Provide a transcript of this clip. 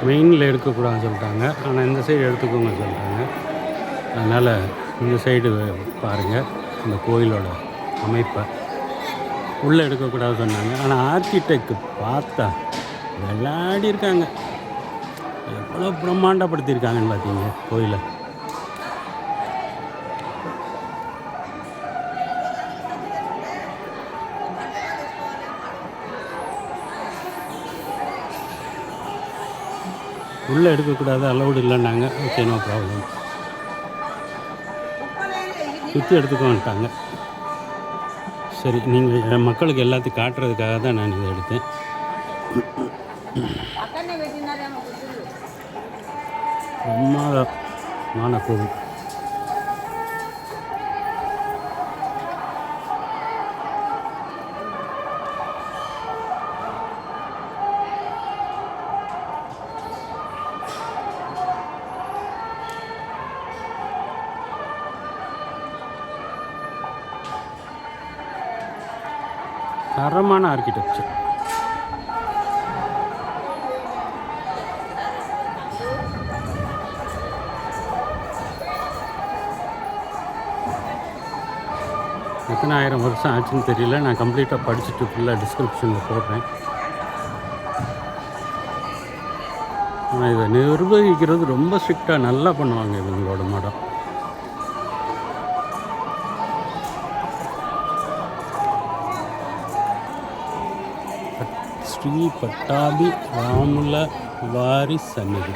மெயினில் எடுக்கக்கூடாதுன்னு சொல்லிட்டாங்க. ஆனால் இந்த சைடு எடுத்துக்கோங்க சொல்லிட்டாங்க. அதனால் இந்த சைடு பாருங்கள் இந்த கோயிலோட அமைப்பை. உள்ளே எடுக்கக்கூடாது சொன்னாங்க. ஆனால் ஆர்கிடெக்ட் பார்த்தா விளையாடி இருக்காங்க. எவ்வளோ பிரம்மாண்டப்படுத்தியிருக்காங்கன்னு பார்த்தீங்க கோயிலை. உள்ளே எடுக்கக்கூடாது, அலௌடு இல்லைன்னாங்க. Okay, no problem. சுற்றி எடுத்துக்கோன்ட்டாங்க. சரி, நீங்கள் என் மக்களுக்கு எல்லாத்தையும் காட்டுறதுக்காக தான் நான் இதை எடுத்தேன். பிரம்மாதமான கோவில். தரமான ஆர்கிடெக்சர். எத்தனை ஆயிரம் வருஷம் ஆச்சுன்னு தெரியல. நான் கம்ப்ளீட்டாக படிச்சுட்டு ஃபுல்லாக டிஸ்கிரிப்ஷனில் போடுறேன். ஆனால் இதை நிர்வகிக்கிறது ரொம்ப ஸ்ட்ரிக்டாக நல்லா பண்ணுவாங்க இவங்களோட மடம். ஸ்ரீ பட்டாபி ராமுல வாரி சந்நிதி.